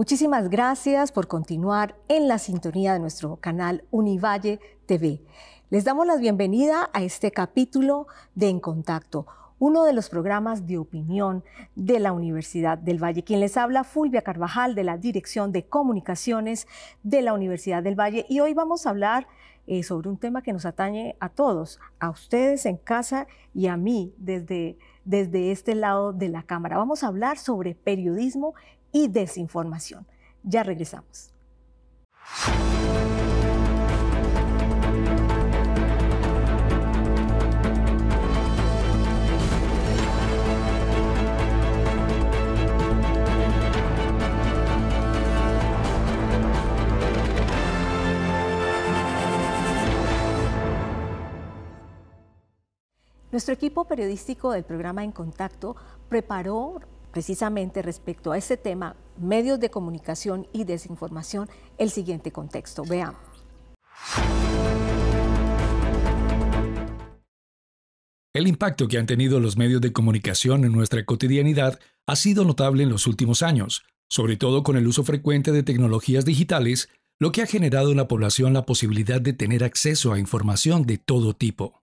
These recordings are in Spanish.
Muchísimas gracias por continuar en la sintonía de nuestro canal Univalle TV. Les damos la bienvenida a este capítulo de En Contacto, uno de los programas de opinión de la Universidad del Valle. Quien les habla, Fulvia Carvajal, de la Dirección de Comunicaciones de la Universidad del Valle. Y hoy vamos a hablar sobre un tema que nos atañe a todos, a ustedes en casa y a mí desde este lado de la cámara. Vamos a hablar sobre periodismo y desinformación. Ya regresamos. Nuestro equipo periodístico del programa En Contacto preparó precisamente respecto a este tema, medios de comunicación y desinformación, el siguiente contexto. Veamos. El impacto que han tenido los medios de comunicación en nuestra cotidianidad ha sido notable en los últimos años, sobre todo con el uso frecuente de tecnologías digitales, lo que ha generado en la población la posibilidad de tener acceso a información de todo tipo.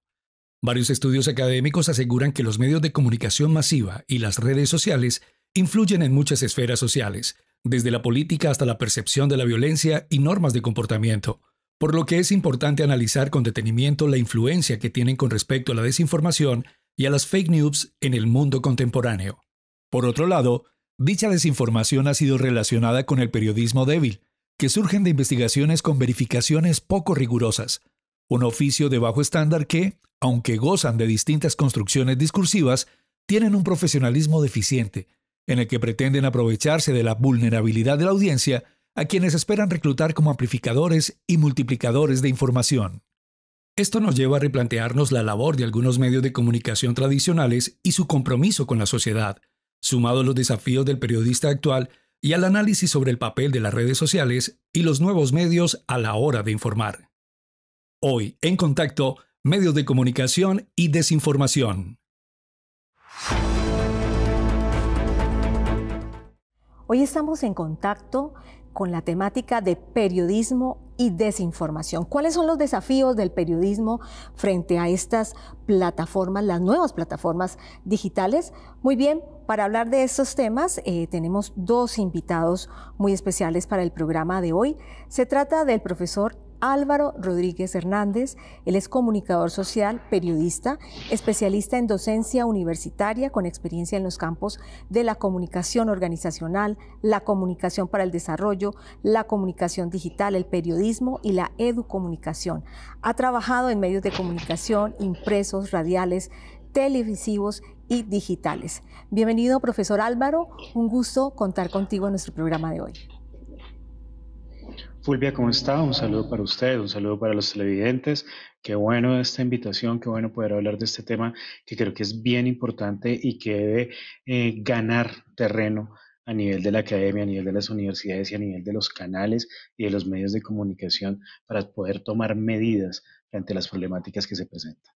Varios estudios académicos aseguran que los medios de comunicación masiva y las redes sociales influyen en muchas esferas sociales, desde la política hasta la percepción de la violencia y normas de comportamiento, por lo que es importante analizar con detenimiento la influencia que tienen con respecto a la desinformación y a las fake news en el mundo contemporáneo. Por otro lado, dicha desinformación ha sido relacionada con el periodismo débil, que surgen de investigaciones con verificaciones poco rigurosas, un oficio de bajo estándar que, aunque gozan de distintas construcciones discursivas, tienen un profesionalismo deficiente, en el que pretenden aprovecharse de la vulnerabilidad de la audiencia a quienes esperan reclutar como amplificadores y multiplicadores de información. Esto nos lleva a replantearnos la labor de algunos medios de comunicación tradicionales y su compromiso con la sociedad, sumado a los desafíos del periodista actual y al análisis sobre el papel de las redes sociales y los nuevos medios a la hora de informar. Hoy, En Contacto, medios de comunicación y desinformación. Hoy estamos en contacto con la temática de periodismo y desinformación. ¿Cuáles son los desafíos del periodismo frente a estas plataformas, las nuevas plataformas digitales? Muy bien, para hablar de estos temas tenemos dos invitados muy especiales para el programa de hoy. Se trata del profesor Álvaro Rodríguez Hernández. Él es comunicador social, periodista, especialista en docencia universitaria con experiencia en los campos de la comunicación organizacional, la comunicación para el desarrollo, la comunicación digital, el periodismo y la educomunicación. Ha trabajado en medios de comunicación impresos, radiales, televisivos y digitales. Bienvenido, profesor Álvaro. Un gusto contar contigo en nuestro programa de hoy. Fulvia, ¿cómo está? Un saludo para usted, un saludo para los televidentes. Qué bueno esta invitación, qué bueno poder hablar de este tema que creo que es bien importante y que debe ganar terreno a nivel de la academia, a nivel de las universidades y a nivel de los canales y de los medios de comunicación para poder tomar medidas ante las problemáticas que se presentan.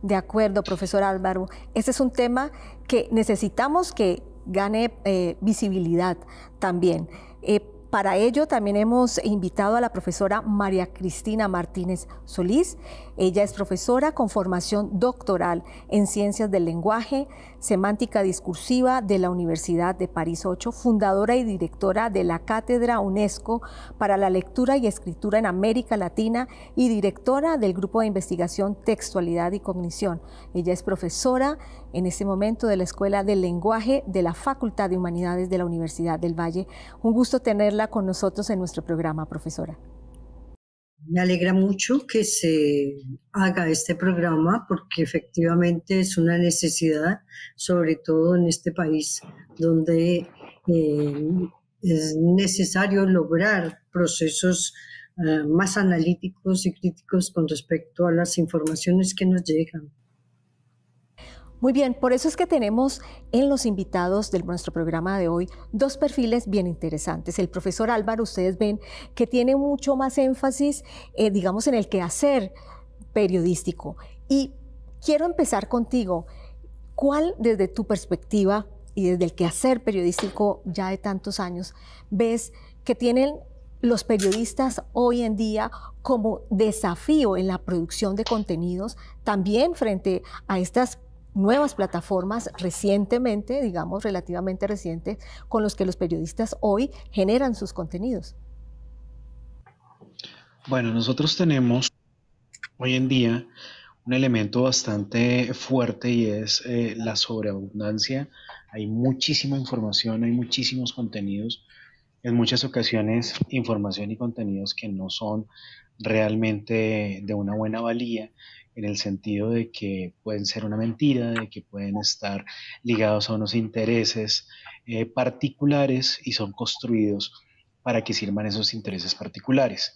De acuerdo, profesor Álvaro. Este es un tema que necesitamos que gane visibilidad también. Para ello también hemos invitado a la profesora María Cristina Martínez Solís. Ella es profesora con formación doctoral en Ciencias del Lenguaje, Semántica Discursiva de la Universidad de París 8, fundadora y directora de la Cátedra UNESCO para la Lectura y Escritura en América Latina y directora del Grupo de Investigación Textualidad y Cognición. Ella es profesora en este momento de la Escuela del Lenguaje de la Facultad de Humanidades de la Universidad del Valle. Un gusto tenerla con nosotros en nuestro programa, profesora. Me alegra mucho que se haga este programa porque efectivamente es una necesidad, sobre todo en este país donde es necesario lograr procesos más analíticos y críticos con respecto a las informaciones que nos llegan. Muy bien, por eso es que tenemos en los invitados de nuestro programa de hoy dos perfiles bien interesantes. El profesor Álvaro, ustedes ven que tiene mucho más énfasis, digamos, en el quehacer periodístico. Y quiero empezar contigo. ¿Cuál, desde tu perspectiva, y desde el quehacer periodístico ya de tantos años, ves que tienen los periodistas hoy en día como desafío en la producción de contenidos, también frente a estas nuevas plataformas recientemente, digamos relativamente recientes, con los que los periodistas hoy generan sus contenidos? Bueno, nosotros tenemos hoy en día un elemento bastante fuerte y es la sobreabundancia. Hay muchísima información, hay muchísimos contenidos, en muchas ocasiones información y contenidos que no son realmente de una buena valía, en el sentido de que pueden ser una mentira, de que pueden estar ligados a unos intereses particulares y son construidos para que sirvan esos intereses particulares.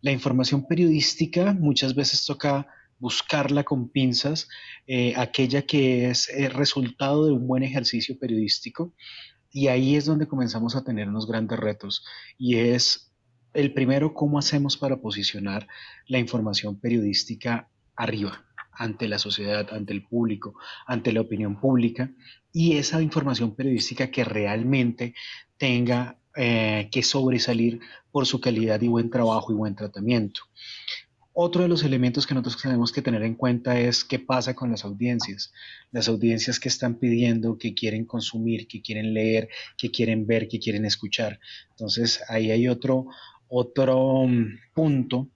La información periodística muchas veces toca buscarla con pinzas, aquella que es el resultado de un buen ejercicio periodístico, y ahí es donde comenzamos a tener unos grandes retos, y es el primero: cómo hacemos para posicionar la información periodística arriba, ante la sociedad, ante el público, ante la opinión pública, y esa información periodística que realmente tenga que sobresalir por su calidad y buen trabajo y buen tratamiento. Otro de los elementos que nosotros tenemos que tener en cuenta es qué pasa con las audiencias que están pidiendo, que quieren consumir, que quieren leer, que quieren ver, que quieren escuchar. Entonces ahí hay otro punto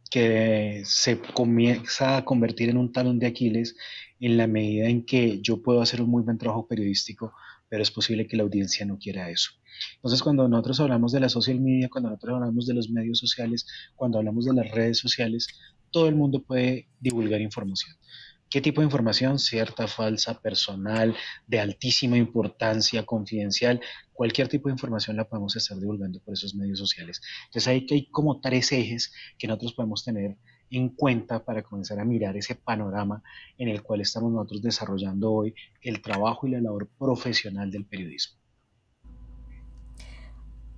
que se comienza a convertir en un talón de Aquiles, en la medida en que yo puedo hacer un muy buen trabajo periodístico, pero es posible que la audiencia no quiera eso. Entonces, cuando nosotros hablamos de la social media, cuando nosotros hablamos de los medios sociales, cuando hablamos de las redes sociales, todo el mundo puede divulgar información. ¿Qué tipo de información? Cierta, falsa, personal, de altísima importancia, confidencial. Cualquier tipo de información la podemos estar divulgando por esos medios sociales. Entonces hay como tres ejes que nosotros podemos tener en cuenta para comenzar a mirar ese panorama en el cual estamos nosotros desarrollando hoy el trabajo y la labor profesional del periodismo.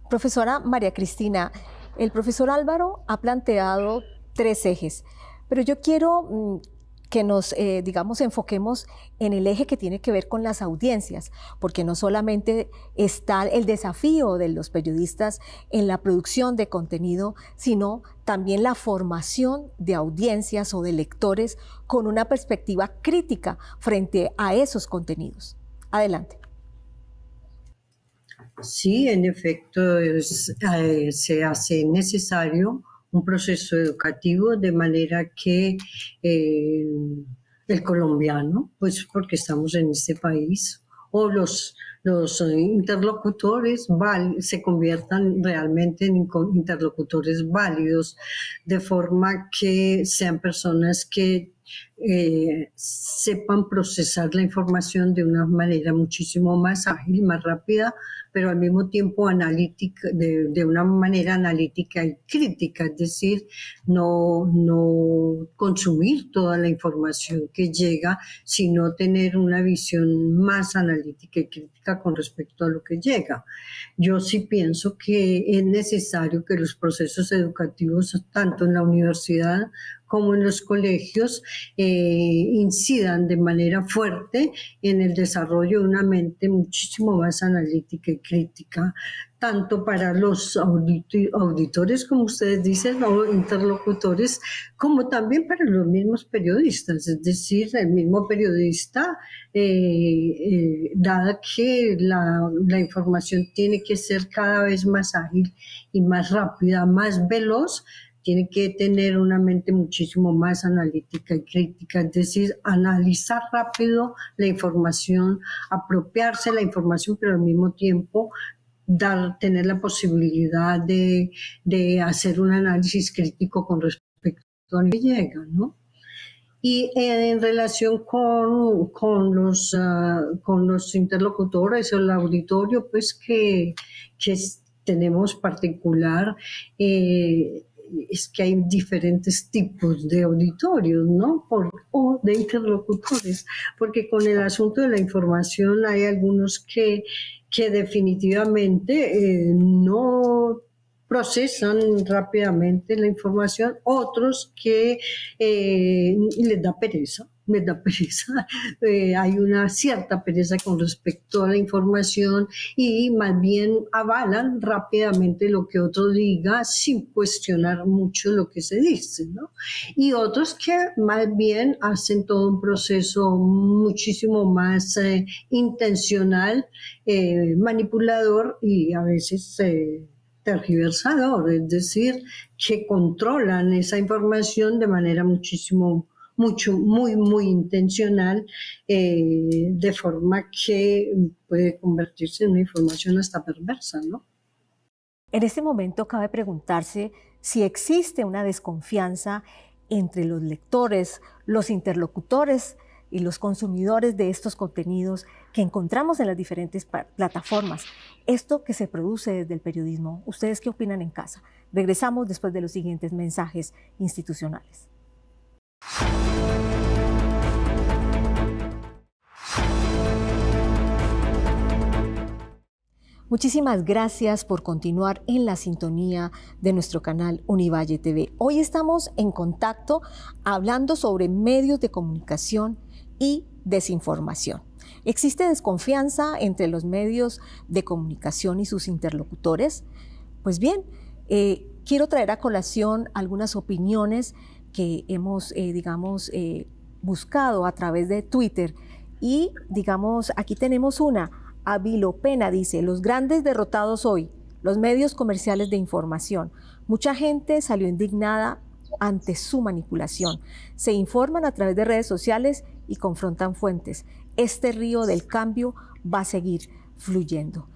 Profesora María Cristina, el profesor Álvaro ha planteado tres ejes, pero yo quiero que nos, digamos, enfoquemos en el eje que tiene que ver con las audiencias, porque no solamente está el desafío de los periodistas en la producción de contenido, sino también la formación de audiencias o de lectores con una perspectiva crítica frente a esos contenidos. Adelante. Sí, en efecto, se hace necesario un proceso educativo de manera que el colombiano, pues porque estamos en este país, o los interlocutores se conviertan realmente en interlocutores válidos, de forma que sean personas que sepan procesar la información de una manera muchísimo más ágil, más rápida, pero al mismo tiempo analítica, de una manera analítica y crítica, es decir, no consumir toda la información que llega, sino tener una visión más analítica y crítica con respecto a lo que llega. Yo sí pienso que es necesario que los procesos educativos, tanto en la universidad como en los colegios, incidan de manera fuerte en el desarrollo de una mente muchísimo más analítica y crítica, tanto para los auditores, como ustedes dicen, o interlocutores, como también para los mismos periodistas. Es decir, el mismo periodista, dada que la información tiene que ser cada vez más ágil y más rápida, más veloz, tiene que tener una mente muchísimo más analítica y crítica, es decir, analizar rápido la información, apropiarse la información, pero al mismo tiempo tener la posibilidad de hacer un análisis crítico con respecto a lo que llega, ¿no? Y en relación con los interlocutores o el auditorio, pues que tenemos particular, es que hay diferentes tipos de auditorios, ¿no? O de interlocutores, porque con el asunto de la información hay algunos que definitivamente no procesan rápidamente la información, otros que les da pereza me da pereza, hay una cierta pereza con respecto a la información y más bien avalan rápidamente lo que otro diga sin cuestionar mucho lo que se dice, ¿no? Y otros que más bien hacen todo un proceso muchísimo más intencional, manipulador y a veces tergiversador, es decir, que controlan esa información de manera muy intencional, de forma que puede convertirse en una información hasta perversa, ¿no? En este momento cabe preguntarse si existe una desconfianza entre los lectores, los interlocutores y los consumidores de estos contenidos que encontramos en las diferentes plataformas. Esto que se produce desde el periodismo, ¿ustedes qué opinan en casa? Regresamos después de los siguientes mensajes institucionales. Muchísimas gracias por continuar en la sintonía de nuestro canal Univalle TV. Hoy estamos en contacto hablando sobre medios de comunicación y desinformación. ¿Existe desconfianza entre los medios de comunicación y sus interlocutores? Pues bien, quiero traer a colación algunas opiniones que hemos, buscado a través de Twitter y, aquí tenemos una. Avilo Pena dice, los grandes derrotados hoy, los medios comerciales de información. Mucha gente salió indignada ante su manipulación. Se informan a través de redes sociales y confrontan fuentes. Este río del cambio va a seguir fluyendo.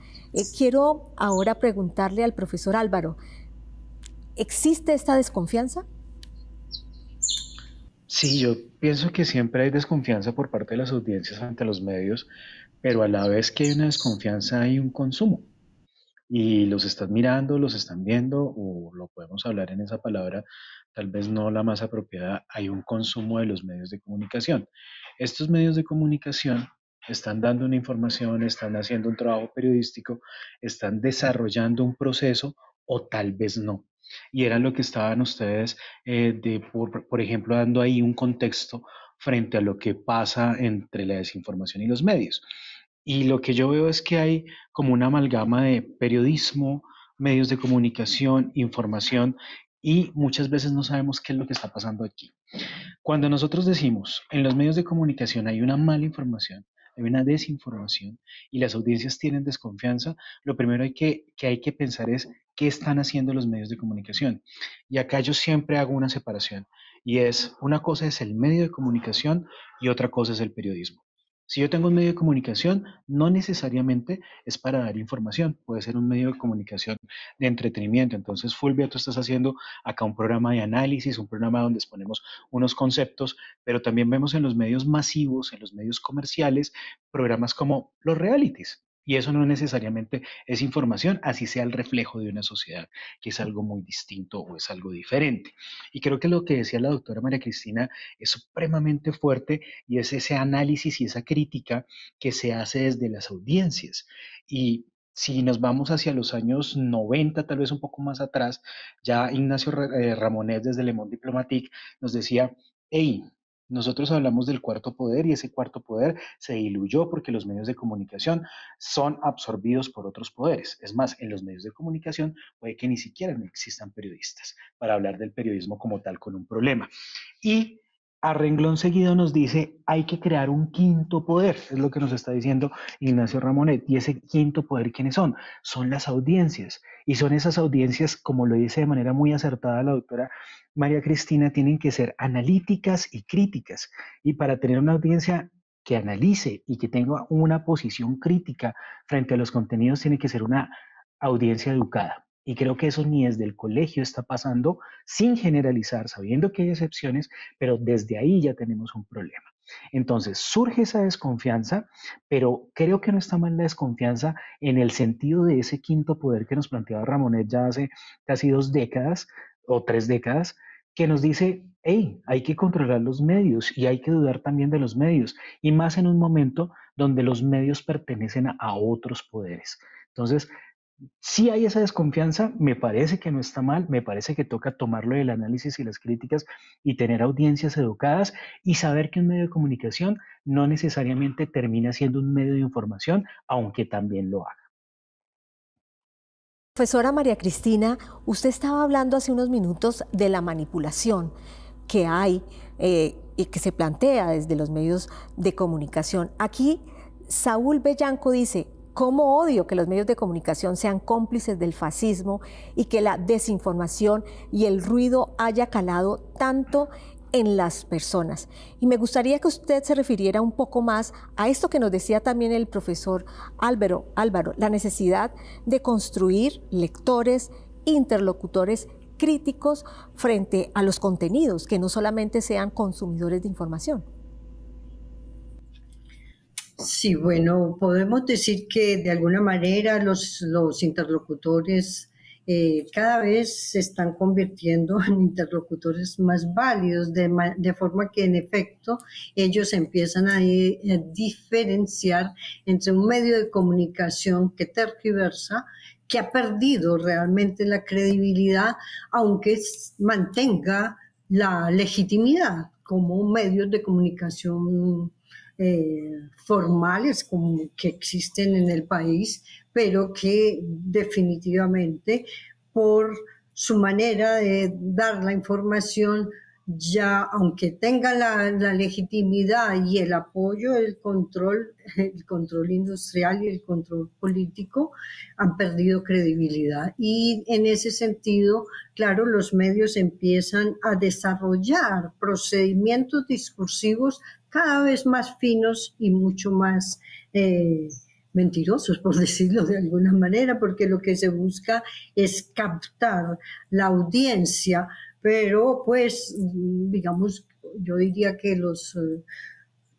Quiero ahora preguntarle al profesor Álvaro, ¿existe esta desconfianza? Sí, yo pienso que siempre hay desconfianza por parte de las audiencias ante los medios, pero a la vez que hay una desconfianza hay un consumo. Y los están mirando, los están viendo, o lo podemos hablar en esa palabra, tal vez no la más apropiada, hay un consumo de los medios de comunicación. Estos medios de comunicación están dando una información, están haciendo un trabajo periodístico, están desarrollando un proceso o tal vez no. Y era lo que estaban ustedes, por ejemplo, dando ahí un contexto frente a lo que pasa entre la desinformación y los medios. Y lo que yo veo es que hay como una amalgama de periodismo, medios de comunicación, información, y muchas veces no sabemos qué es lo que está pasando aquí. Cuando nosotros decimos en los medios de comunicación hay una mala información, hay una desinformación y las audiencias tienen desconfianza, lo primero que hay que pensar es qué están haciendo los medios de comunicación. Y acá yo siempre hago una separación y es una cosa es el medio de comunicación y otra cosa es el periodismo. Si yo tengo un medio de comunicación, no necesariamente es para dar información, puede ser un medio de comunicación de entretenimiento. Entonces, Fulvia, tú estás haciendo acá un programa de análisis, un programa donde exponemos unos conceptos, pero también vemos en los medios masivos, en los medios comerciales, programas como los realities. Y eso no necesariamente es información, así sea el reflejo de una sociedad, que es algo muy distinto o es algo diferente. Y creo que lo que decía la doctora María Cristina es supremamente fuerte y es ese análisis y esa crítica que se hace desde las audiencias. Y si nos vamos hacia los años 90, tal vez un poco más atrás, ya Ignacio Ramonet desde Le Monde Diplomatique nos decía, hey, nosotros hablamos del cuarto poder y ese cuarto poder se diluyó porque los medios de comunicación son absorbidos por otros poderes. Es más, en los medios de comunicación puede que ni siquiera no existan periodistas para hablar del periodismo como tal con un problema. Y a renglón seguido nos dice, hay que crear un quinto poder, es lo que nos está diciendo Ignacio Ramonet. Y ese quinto poder, ¿quiénes son? Son las audiencias. Y son esas audiencias, como lo dice de manera muy acertada la doctora María Cristina, tienen que ser analíticas y críticas. Y para tener una audiencia que analice y que tenga una posición crítica frente a los contenidos, tiene que ser una audiencia educada. Y creo que eso ni desde el colegio está pasando, sin generalizar, sabiendo que hay excepciones, pero desde ahí ya tenemos un problema. Entonces surge esa desconfianza, pero creo que no está mal la desconfianza en el sentido de ese quinto poder que nos planteaba Ramonet ya hace casi 2 décadas o 3 décadas, que nos dice, hey, hay que controlar los medios y hay que dudar también de los medios, y más en un momento donde los medios pertenecen a otros poderes. Entonces, Si hay esa desconfianza, me parece que no está mal, me parece que toca tomarlo del análisis y las críticas y tener audiencias educadas y saber que un medio de comunicación no necesariamente termina siendo un medio de información, aunque también lo haga. Profesora María Cristina, usted estaba hablando hace unos minutos de la manipulación que hay y que se plantea desde los medios de comunicación. Aquí Saúl Bellanco dice: ¿cómo odio que los medios de comunicación sean cómplices del fascismo y que la desinformación y el ruido haya calado tanto en las personas? Y me gustaría que usted se refiriera un poco más a esto que nos decía también el profesor Álvaro, la necesidad de construir lectores, interlocutores críticos frente a los contenidos, que no solamente sean consumidores de información. Sí, bueno, podemos decir que de alguna manera los interlocutores cada vez se están convirtiendo en interlocutores más válidos, de forma que en efecto ellos empiezan a diferenciar entre un medio de comunicación que tergiversa, que ha perdido realmente la credibilidad, aunque mantenga la legitimidad como medios de comunicación formales como que existen en el país, pero que definitivamente por su manera de dar la información, ya aunque tenga la legitimidad y el apoyo, el control industrial y el control político, han perdido credibilidad. Y en ese sentido, claro, los medios empiezan a desarrollar procedimientos discursivos cada vez más finos y mucho más mentirosos, por decirlo de alguna manera, porque lo que se busca es captar la audiencia, pero pues, digamos, yo diría que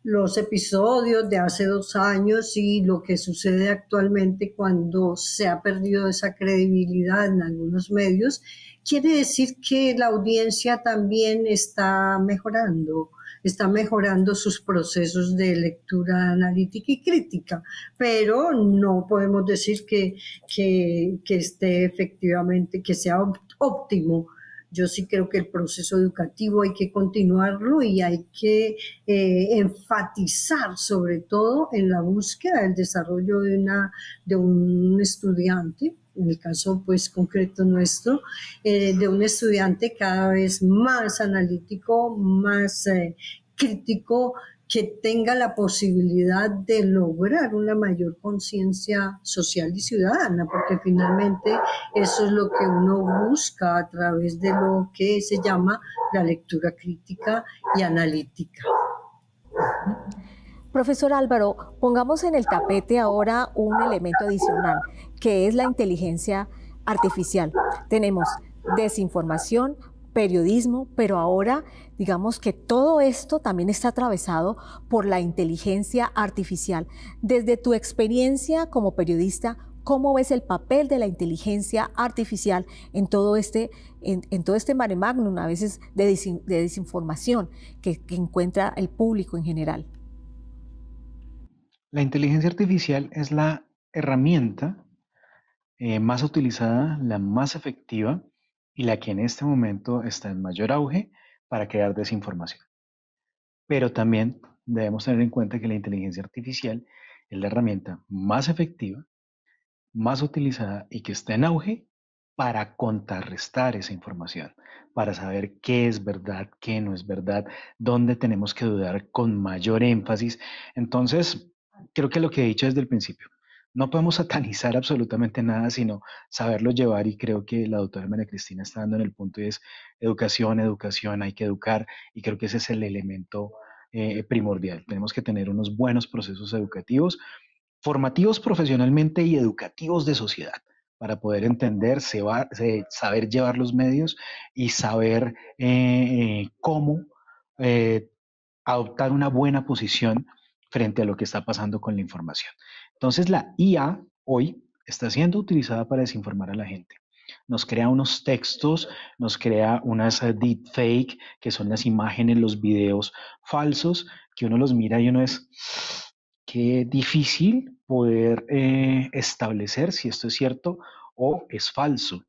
los episodios de hace 2 años y lo que sucede actualmente cuando se ha perdido esa credibilidad en algunos medios, quiere decir que la audiencia también está mejorando sus procesos de lectura analítica y crítica, pero no podemos decir que esté efectivamente, que sea óptimo. Yo sí creo que el proceso educativo hay que continuarlo y hay que enfatizar sobre todo en la búsqueda del desarrollo de un estudiante, en el caso pues concreto nuestro, de un estudiante cada vez más analítico, más crítico, que tenga la posibilidad de lograr una mayor conciencia social y ciudadana, porque finalmente eso es lo que uno busca a través de lo que se llama la lectura crítica y analítica. Profesor Álvaro, pongamos en el tapete ahora un elemento adicional, que es la inteligencia artificial. Tenemos desinformación, periodismo, pero ahora digamos que todo esto también está atravesado por la inteligencia artificial. Desde tu experiencia como periodista, ¿cómo ves el papel de la inteligencia artificial en todo este mare magnum, a veces de desinformación que encuentra el público en general? La inteligencia artificial es la herramienta más utilizada, la más efectiva y la que en este momento está en mayor auge para crear desinformación. Pero también debemos tener en cuenta que la inteligencia artificial es la herramienta más efectiva, más utilizada y que está en auge para contrarrestar esa información, para saber qué es verdad, qué no es verdad, dónde tenemos que dudar con mayor énfasis. Entonces, creo que lo que he dicho desde el principio, no podemos satanizar absolutamente nada, sino saberlo llevar y creo que la doctora María Cristina está dando en el punto y es educación, educación, hay que educar y creo que ese es el elemento primordial. Tenemos que tener unos buenos procesos educativos, formativos profesionalmente y educativos de sociedad para poder entender, saber llevar los medios y saber cómo eh, adoptar una buena posición frente a lo que está pasando con la información. Entonces la IA hoy está siendo utilizada para desinformar a la gente. Nos crea unos textos, nos crea unas deepfake, que son las imágenes, los videos falsos, que uno los mira y uno es, qué difícil poder establecer si esto es cierto o es falso,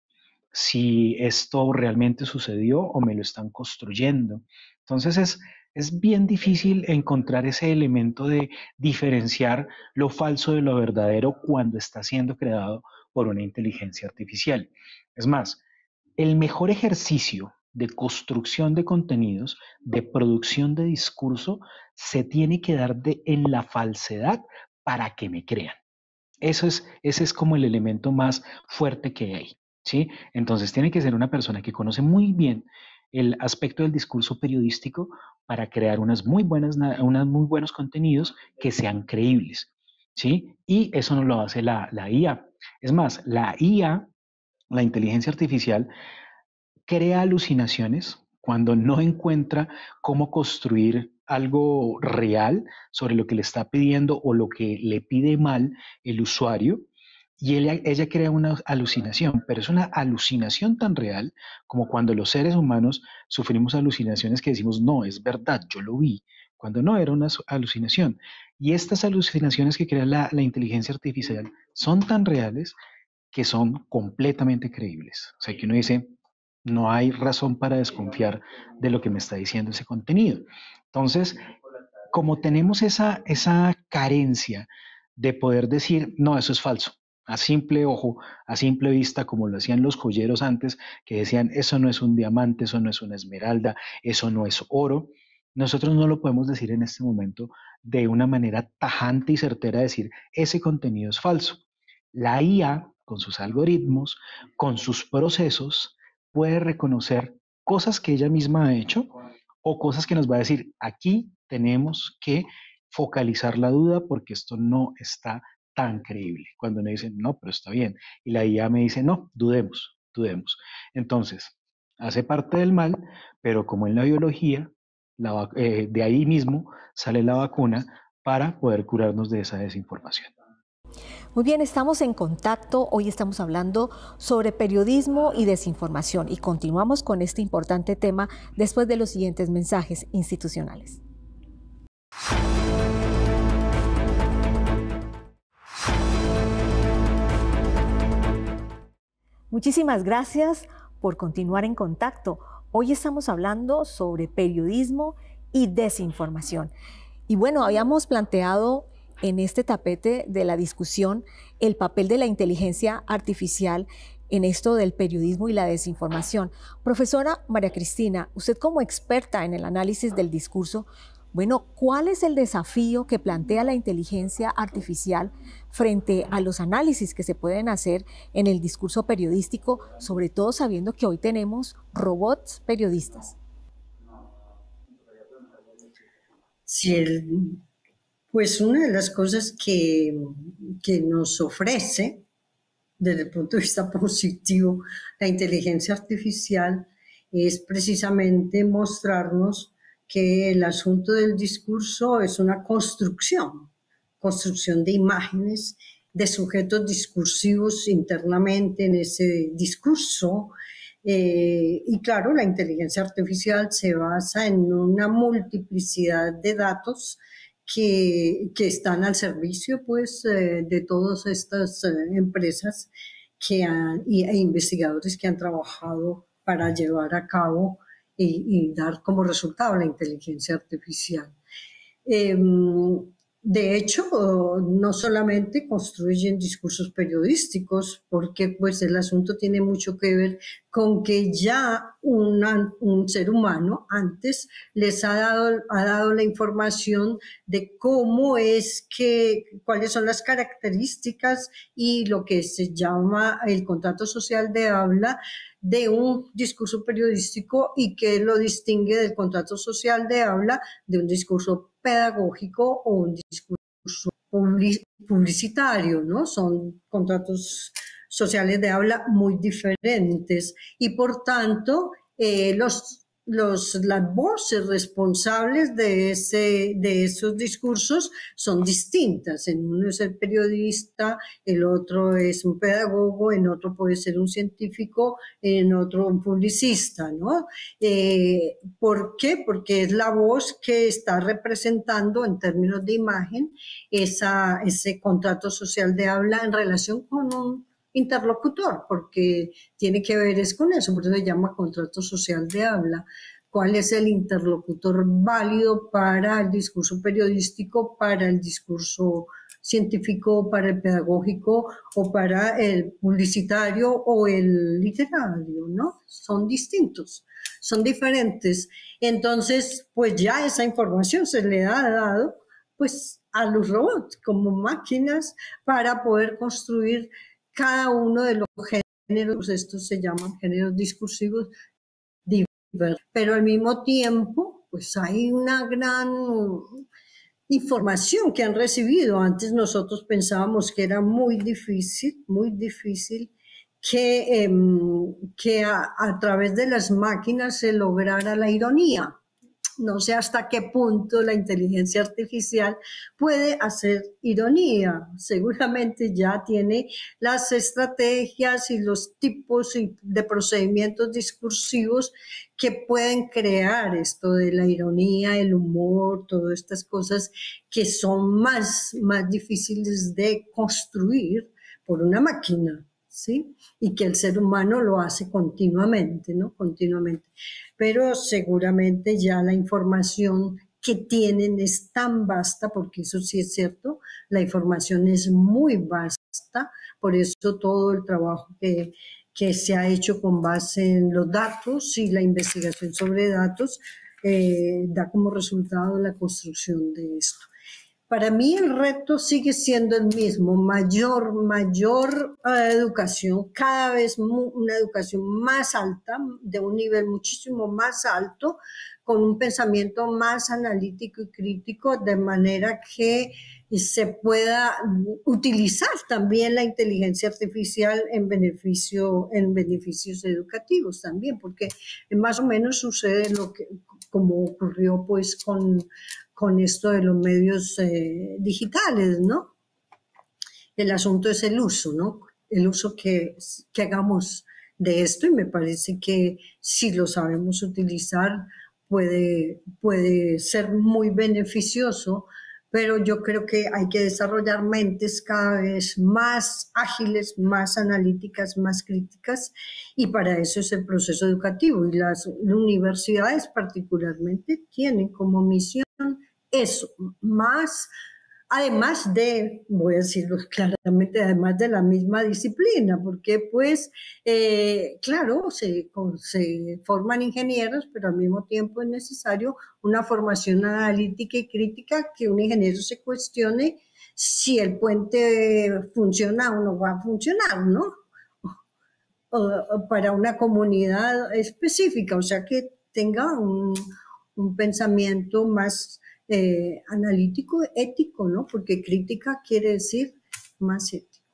si esto realmente sucedió o me lo están construyendo. Entonces es bien difícil encontrar ese elemento de diferenciar lo falso de lo verdadero cuando está siendo creado por una inteligencia artificial. Es más, el mejor ejercicio de construcción de contenidos, de producción de discurso, se tiene que dar en la falsedad para que me crean. Ese es como el elemento más fuerte que hay, ¿sí? Entonces tiene que ser una persona que conoce muy bien el aspecto del discurso periodístico para crear unos muy buenos contenidos que sean creíbles, ¿sí? Y eso no lo hace la IA. Es más, la IA, la inteligencia artificial, crea alucinaciones cuando no encuentra cómo construir algo real sobre lo que le está pidiendo o lo que le pide mal el usuario. Y ella crea una alucinación, pero es una alucinación tan real como cuando los seres humanos sufrimos alucinaciones que decimos, no, es verdad, yo lo vi, cuando no era una alucinación. Y estas alucinaciones que crea la inteligencia artificial son tan reales que son completamente creíbles. O sea, que uno dice, no hay razón para desconfiar de lo que me está diciendo ese contenido. Entonces, como tenemos esa carencia de poder decir, no, eso es falso, a simple ojo, a simple vista, como lo hacían los joyeros antes, que decían, eso no es un diamante, eso no es una esmeralda, eso no es oro. Nosotros no lo podemos decir en este momento de una manera tajante y certera, decir, ese contenido es falso. La IA, con sus algoritmos, con sus procesos, puede reconocer cosas que ella misma ha hecho o cosas que nos va a decir, aquí tenemos que focalizar la duda porque esto no está tan creíble. Cuando uno dice, no, pero está bien. Y la IA me dice, no, dudemos, dudemos. Entonces, hace parte del mal, pero como en la biología, de ahí mismo sale la vacuna para poder curarnos de esa desinformación. Muy bien, estamos en contacto. Hoy estamos hablando sobre periodismo y desinformación y continuamos con este importante tema después de los siguientes mensajes institucionales. Muchísimas gracias por continuar en contacto. Hoy estamos hablando sobre periodismo y desinformación. Y bueno, habíamos planteado en este tapete de la discusión el papel de la inteligencia artificial en esto del periodismo y la desinformación. Profesora María Cristina, usted como experta en el análisis del discurso, bueno, ¿cuál es el desafío que plantea la inteligencia artificial frente a los análisis que se pueden hacer en el discurso periodístico, sobre todo sabiendo que hoy tenemos robots periodistas? Sí, pues una de las cosas que nos ofrece desde el punto de vista positivo la inteligencia artificial es precisamente mostrarnos que el asunto del discurso es una construcción de imágenes, de sujetos discursivos internamente en ese discurso. Y claro, la inteligencia artificial se basa en una multiplicidad de datos que están al servicio pues, de todas estas empresas e investigadores que han trabajado para llevar a cabo y dar como resultado la inteligencia artificial. De hecho, no solamente construyen discursos periodísticos, porque pues el asunto tiene mucho que ver con que ya un ser humano antes les ha dado la información de cuáles son las características y lo que se llama el contrato social de habla de un discurso periodístico y que lo distingue del contrato social de habla de un discurso pedagógico o un discurso publicitario, ¿no? Son contratos sociales de habla muy diferentes y por tanto los las voces responsables de esos discursos son distintas. En uno es el periodista, el otro es un pedagogo, en otro puede ser un científico, en otro un publicista, ¿no? ¿Por qué? Porque es la voz que está representando en términos de imagen ese contrato social de habla en relación con un interlocutor, porque tiene que ver es con eso, por eso se llama contrato social de habla. ¿Cuál es el interlocutor válido para el discurso periodístico, para el discurso científico, para el pedagógico o para el publicitario o el literario, ¿no? Son distintos, son diferentes. Entonces, pues ya esa información se le ha dado pues a los robots como máquinas para poder construir cada uno de los géneros, estos se llaman géneros discursivos, pero al mismo tiempo, pues hay una gran información que han recibido. Antes nosotros pensábamos que era muy difícil que a través de las máquinas se lograra la ironía. No sé hasta qué punto la inteligencia artificial puede hacer ironía. Seguramente ya tiene las estrategias y los tipos de procedimientos discursivos que pueden crear esto de la ironía, el humor, todas estas cosas que son más difíciles de construir por una máquina, ¿sí? Y que el ser humano lo hace continuamente, ¿no? Continuamente. Pero seguramente ya la información que tienen es tan vasta, porque eso sí es cierto, la información es muy vasta, por eso todo el trabajo que se ha hecho con base en los datos y la investigación sobre datos da como resultado la construcción de esto. Para mí el reto sigue siendo el mismo, mayor educación, cada vez una educación más alta, de un nivel muchísimo más alto, con un pensamiento más analítico y crítico, de manera que se pueda utilizar también la inteligencia artificial en beneficios educativos también, porque más o menos sucede como ocurrió pues con esto de los medios digitales, ¿no? El asunto es el uso, ¿no? El uso que hagamos de esto, y me parece que si lo sabemos utilizar puede ser muy beneficioso, pero yo creo que hay que desarrollar mentes cada vez más ágiles, más analíticas, más críticas, y para eso es el proceso educativo, y las universidades particularmente tienen como misión eso, más, además de, voy a decirlo claramente, además de la misma disciplina, porque pues, claro, se forman ingenieros, pero al mismo tiempo es necesario una formación analítica y crítica, que un ingeniero se cuestione si el puente funciona o no va a funcionar, ¿no? O para una comunidad específica, o sea, que tenga un pensamiento más analítico, ético, ¿no? Porque crítica quiere decir más ético.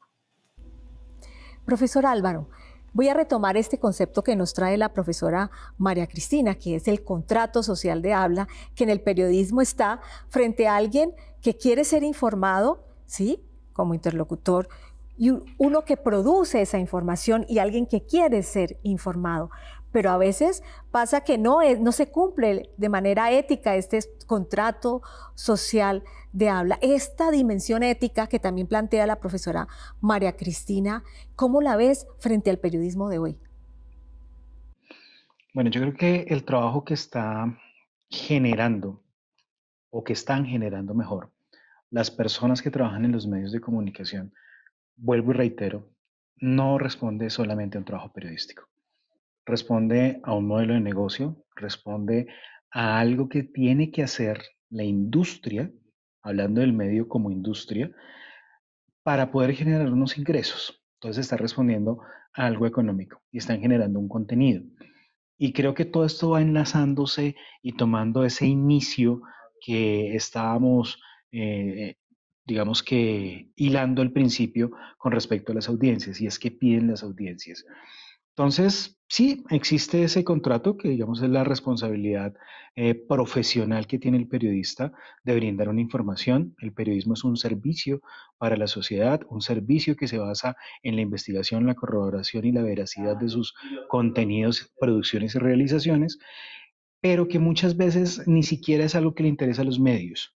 Profesor Álvaro, voy a retomar este concepto que nos trae la profesora María Cristina, que es el contrato social de habla, que en el periodismo está frente a alguien que quiere ser informado, ¿sí? Como interlocutor, y uno que produce esa información y alguien que quiere ser informado. Pero a veces pasa que no se cumple de manera ética este contrato social de habla. Esta dimensión ética que también plantea la profesora María Cristina, ¿cómo la ves frente al periodismo de hoy? Bueno, yo creo que el trabajo que está generando, o que están generando mejor, las personas que trabajan en los medios de comunicación, vuelvo y reitero, no responde solamente a un trabajo periodístico. Responde a un modelo de negocio, responde a algo que tiene que hacer la industria, hablando del medio como industria, para poder generar unos ingresos. Entonces está respondiendo a algo económico y están generando un contenido. Y creo que todo esto va enlazándose y tomando ese inicio que estábamos, digamos que, hilando al principio con respecto a las audiencias, y es que piden las audiencias. Entonces, Sí, existe ese contrato que, digamos, es la responsabilidad profesional que tiene el periodista de brindar una información. El periodismo es un servicio para la sociedad, un servicio que se basa en la investigación, la corroboración y la veracidad de sus contenidos, producciones y realizaciones, pero que muchas veces ni siquiera es algo que le interesa a los medios.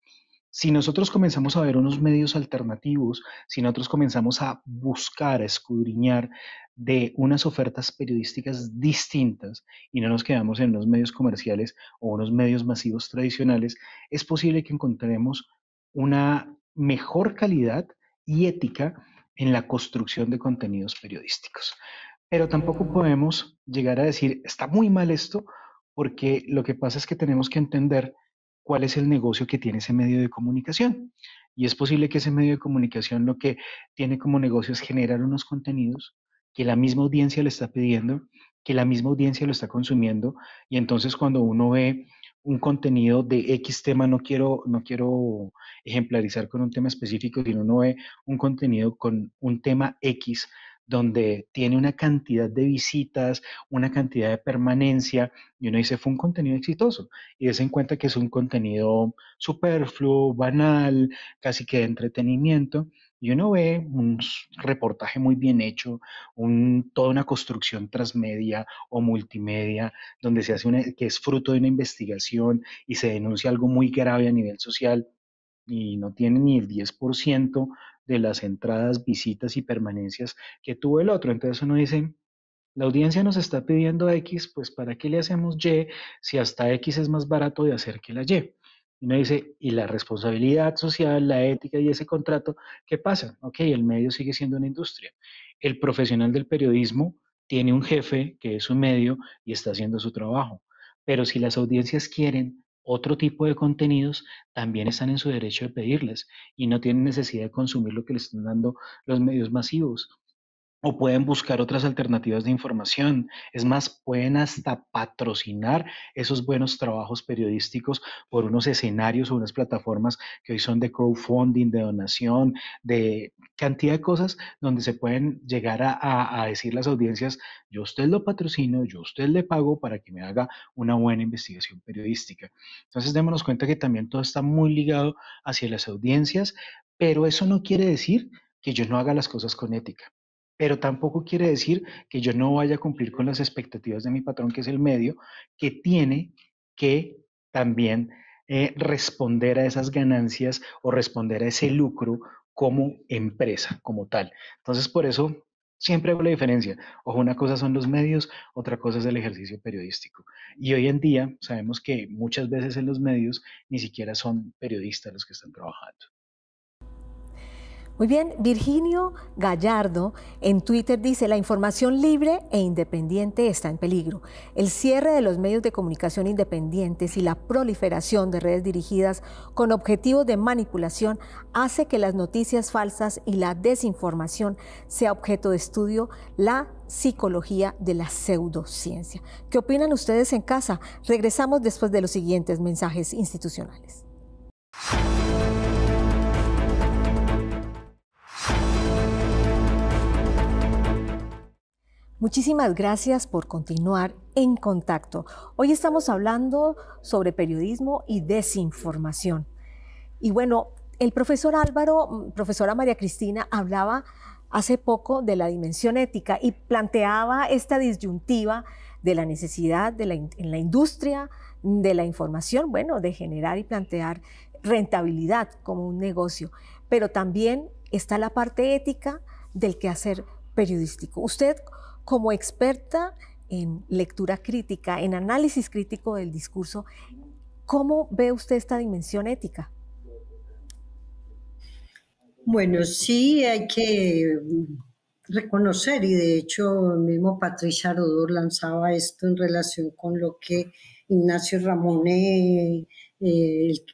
Si nosotros comenzamos a ver unos medios alternativos, si nosotros comenzamos a buscar, a escudriñar de unas ofertas periodísticas distintas y no nos quedamos en unos medios comerciales o unos medios masivos tradicionales, es posible que encontremos una mejor calidad y ética en la construcción de contenidos periodísticos. Pero tampoco podemos llegar a decir, está muy mal esto, porque lo que pasa es que tenemos que entender cuál es el negocio que tiene ese medio de comunicación. Y es posible que ese medio de comunicación lo que tiene como negocio es generar unos contenidos que la misma audiencia le está pidiendo, que la misma audiencia lo está consumiendo. Y entonces cuando uno ve un contenido de X tema, no quiero ejemplarizar con un tema específico, sino uno ve un contenido con un tema X donde tiene una cantidad de visitas, una cantidad de permanencia, y uno dice, fue un contenido exitoso, y des en cuenta que es un contenido superfluo, banal, casi que de entretenimiento, y uno ve un reportaje muy bien hecho, toda una construcción transmedia o multimedia, donde se hace que es fruto de una investigación y se denuncia algo muy grave a nivel social, y no tiene ni el 10% de las entradas, visitas y permanencias que tuvo el otro. Entonces uno dice, la audiencia nos está pidiendo X, pues ¿para qué le hacemos Y si hasta X es más barato de hacer que la Y? Y uno dice, ¿y la responsabilidad social, la ética y ese contrato, qué pasa? Ok, el medio sigue siendo una industria. El profesional del periodismo tiene un jefe que es un medio y está haciendo su trabajo. Pero si las audiencias quieren otro tipo de contenidos, también están en su derecho de pedirles y no tienen necesidad de consumir lo que les están dando los medios masivos, o pueden buscar otras alternativas de información. Es más, pueden hasta patrocinar esos buenos trabajos periodísticos por unos escenarios o unas plataformas que hoy son de crowdfunding, de donación, de cantidad de cosas donde se pueden llegar a decir las audiencias, yo a usted lo patrocino, yo a usted le pago para que me haga una buena investigación periodística. Entonces, démonos cuenta que también todo está muy ligado hacia las audiencias, pero eso no quiere decir que yo no haga las cosas con ética, pero tampoco quiere decir que yo no vaya a cumplir con las expectativas de mi patrón, que es el medio, que tiene que también responder a esas ganancias o responder a ese lucro como empresa, como tal. Entonces, por eso siempre hago la diferencia. Ojo, una cosa son los medios, otra cosa es el ejercicio periodístico. Y hoy en día sabemos que muchas veces en los medios ni siquiera son periodistas los que están trabajando. Muy bien, Virginio Gallardo en Twitter dice, la información libre e independiente está en peligro. El cierre de los medios de comunicación independientes y la proliferación de redes dirigidas con objetivos de manipulación hace que las noticias falsas y la desinformación sea objeto de estudio, la psicología de la pseudociencia. ¿Qué opinan ustedes en casa? Regresamos después de los siguientes mensajes institucionales. Muchísimas gracias por continuar en contacto. Hoy estamos hablando sobre periodismo y desinformación. Y bueno, el profesor Álvaro, profesora María Cristina, hablaba hace poco de la dimensión ética y planteaba esta disyuntiva de la necesidad en la industria de la información, bueno, de generar y plantear rentabilidad como un negocio, pero también está la parte ética del quehacer periodístico. Usted, como experta en lectura crítica, en análisis crítico del discurso, ¿cómo ve usted esta dimensión ética? Bueno, sí hay que reconocer, y de hecho el mismo Patricia Rodor lanzaba esto en relación con lo que Ignacio Ramonet, el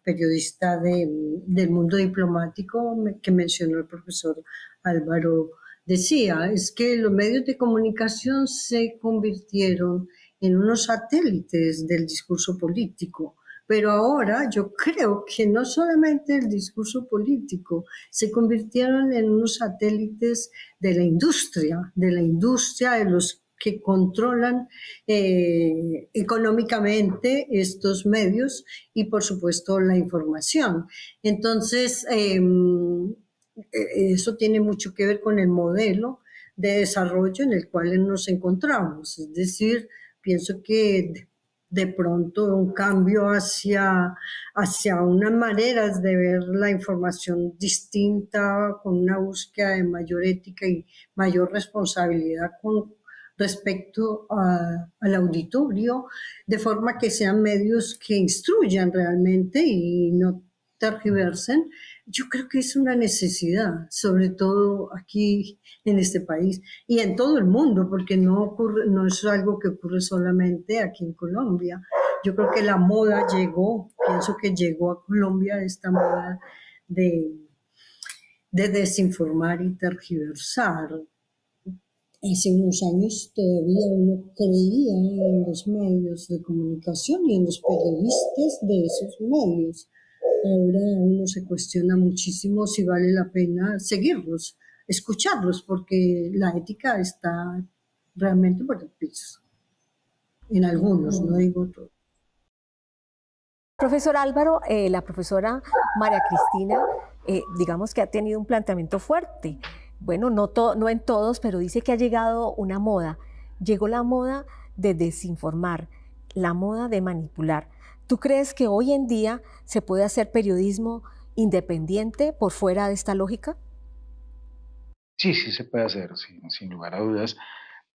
periodista del mundo diplomático que mencionó el profesor Álvaro, decía, es que los medios de comunicación se convirtieron en unos satélites del discurso político, Pero ahora yo creo que no solamente el discurso político, se convirtieron en unos satélites de la industria, de los que controlan económicamente estos medios y por supuesto la información. Entonces, eso tiene mucho que ver con el modelo de desarrollo en el cual nos encontramos. Es decir, pienso que de pronto un cambio hacia unas maneras de ver la información distinta, con una búsqueda de mayor ética y mayor responsabilidad con respecto al auditorio, de forma que sean medios que instruyan realmente y no tergiversen. Yo creo que es una necesidad, sobre todo aquí en este país y en todo el mundo, porque no es algo que ocurre solamente aquí en Colombia. Yo creo que la moda pienso que llegó a Colombia esta moda de desinformar y tergiversar. Hace unos años todavía uno creía en los medios de comunicación y en los periodistas de esos medios. Ahora uno se cuestiona muchísimo si vale la pena seguirlos, escucharlos, porque la ética está realmente por el piso. En algunos, no digo todos. Profesor Álvaro, la profesora María Cristina, digamos que ha tenido un planteamiento fuerte. Bueno, no en todos, pero dice que ha llegado una moda. Llegó la moda de desinformar, la moda de manipular. ¿Tú crees que hoy en día se puede hacer periodismo independiente por fuera de esta lógica? Sí, sí se puede hacer, sin lugar a dudas.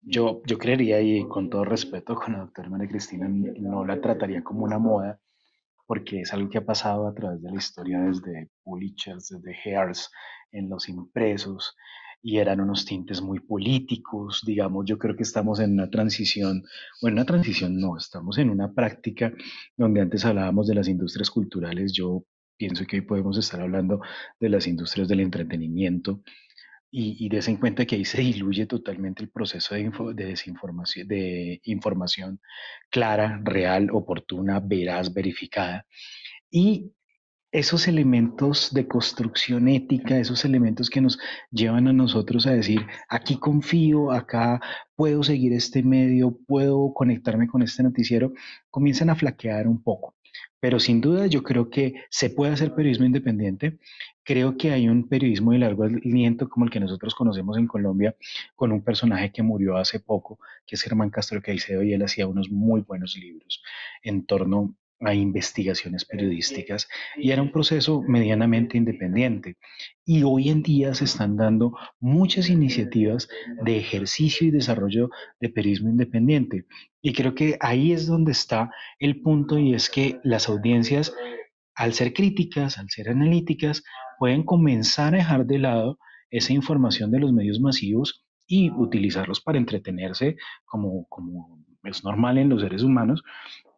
Yo creería, y con todo respeto con la doctora María Cristina, no la trataría como una moda, porque es algo que ha pasado a través de la historia desde Pulitzer, desde Hearst, en los impresos, y eran unos tintes muy políticos, digamos. Yo creo que estamos en una transición, bueno, una transición no, estamos en una práctica donde antes hablábamos de las industrias culturales. Yo pienso que hoy podemos estar hablando de las industrias del entretenimiento, y des en cuenta que ahí se diluye totalmente el proceso de desinformación, de información clara, real, oportuna, veraz, verificada. Y esos elementos de construcción ética, esos elementos que nos llevan a nosotros a decir, aquí confío, acá puedo seguir este medio, puedo conectarme con este noticiero, comienzan a flaquear un poco. Pero sin duda yo creo que se puede hacer periodismo independiente. Creo que hay un periodismo de largo aliento como el que nosotros conocemos en Colombia, con un personaje que murió hace poco, que es Germán Castro Caicedo, y él hacía unos muy buenos libros en torno a investigaciones periodísticas, y era un proceso medianamente independiente. Y hoy en día se están dando muchas iniciativas de ejercicio y desarrollo de periodismo independiente. Y creo que ahí es donde está el punto, y es que las audiencias, al ser críticas, al ser analíticas, pueden comenzar a dejar de lado esa información de los medios masivos y utilizarlos para entretenerse como es normal en los seres humanos,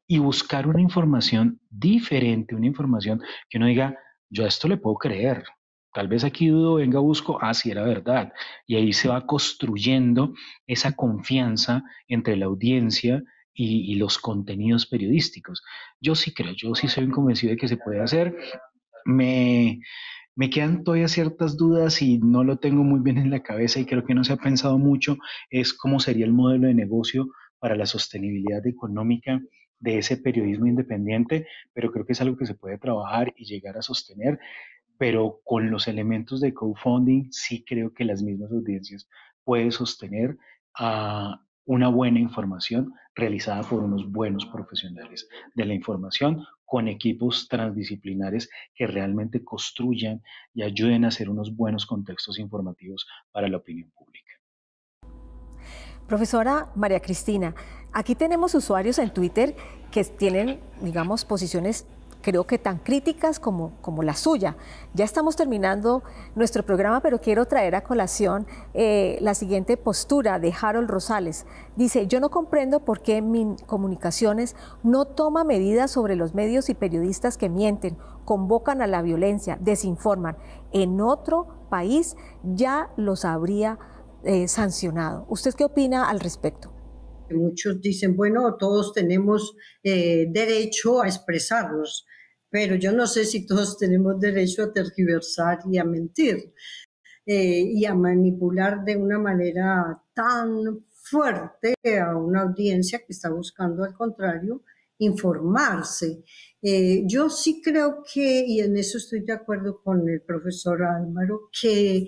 y buscar una información diferente, una información que uno diga, yo a esto le puedo creer. Tal vez aquí dudo, venga, busco, sí era verdad. Y ahí se va construyendo esa confianza entre la audiencia y los contenidos periodísticos. Yo sí creo, yo sí soy convencido de que se puede hacer. Me, me quedan todavía ciertas dudas y no lo tengo muy bien en la cabeza, y creo que no se ha pensado mucho, es cómo sería el modelo de negocio para la sostenibilidad económica de ese periodismo independiente, pero creo que es algo que se puede trabajar y llegar a sostener. Pero con los elementos de crowdfunding sí creo que las mismas audiencias pueden sostener una buena información realizada por unos buenos profesionales de la información, con equipos transdisciplinares que realmente construyan y ayuden a hacer unos buenos contextos informativos para la opinión pública. Profesora María Cristina, aquí tenemos usuarios en Twitter que tienen, digamos, posiciones creo que tan críticas como la suya. Ya estamos terminando nuestro programa, pero quiero traer a colación la siguiente postura de Harold Rosales. Dice, yo no comprendo por qué Mincomunicaciones no toma medidas sobre los medios y periodistas que mienten, convocan a la violencia, desinforman. En otro país ya los habría sancionado. ¿Usted qué opina al respecto? Muchos dicen, bueno, todos tenemos derecho a expresarnos, pero yo no sé si todos tenemos derecho a tergiversar y a mentir y a manipular de una manera tan fuerte a una audiencia que está buscando, al contrario, informarse. Yo sí creo que, y en eso estoy de acuerdo con el profesor Álvaro, que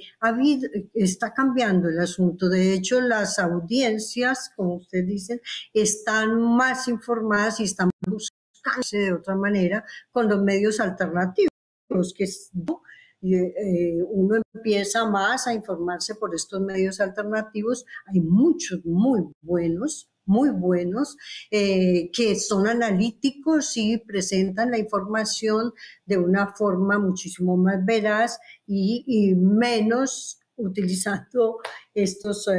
está cambiando el asunto. De hecho, las audiencias, como usted dice, están más informadas y están buscándose de otra manera con los medios alternativos, que uno empieza más a informarse por estos medios alternativos. Hay muchos muy buenos, que son analíticos y presentan la información de una forma muchísimo más veraz y menos utilizando estos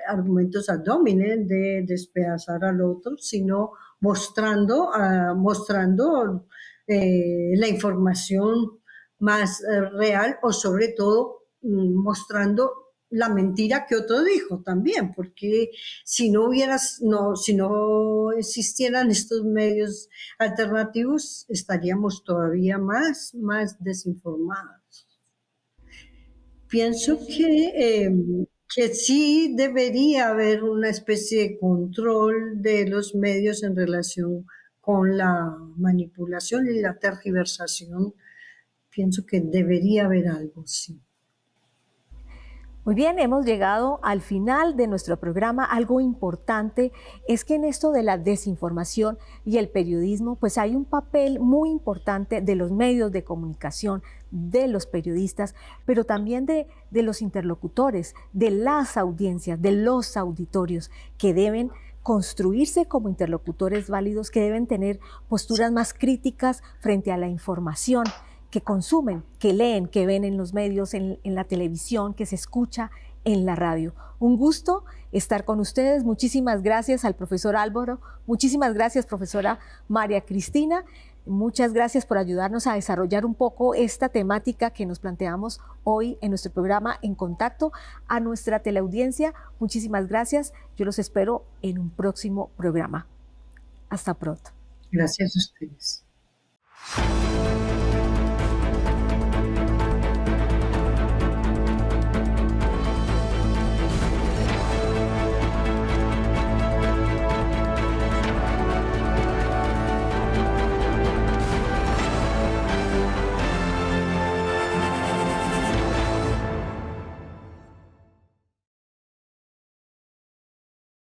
argumentos ad hominem de despedazar al otro, sino mostrando la información más real, o sobre todo mostrando la mentira que otro dijo también, porque si no existieran estos medios alternativos, estaríamos todavía más desinformados. Pienso que sí debería haber una especie de control de los medios en relación con la manipulación y la tergiversación. Pienso que debería haber algo, sí. Muy bien, hemos llegado al final de nuestro programa. Algo importante es que en esto de la desinformación y el periodismo, pues hay un papel muy importante de los medios de comunicación, de los periodistas, pero también de los interlocutores, de las audiencias, de los auditorios, que deben construirse como interlocutores válidos, que deben tener posturas más críticas frente a la información que consumen, que leen, que ven en los medios, en la televisión, que se escucha en la radio. Un gusto estar con ustedes. Muchísimas gracias al profesor Álvaro, muchísimas gracias, profesora María Cristina. Muchas gracias por ayudarnos a desarrollar un poco esta temática que nos planteamos hoy en nuestro programa En Contacto. A nuestra teleaudiencia, muchísimas gracias. Yo los espero en un próximo programa. Hasta pronto. Gracias a ustedes.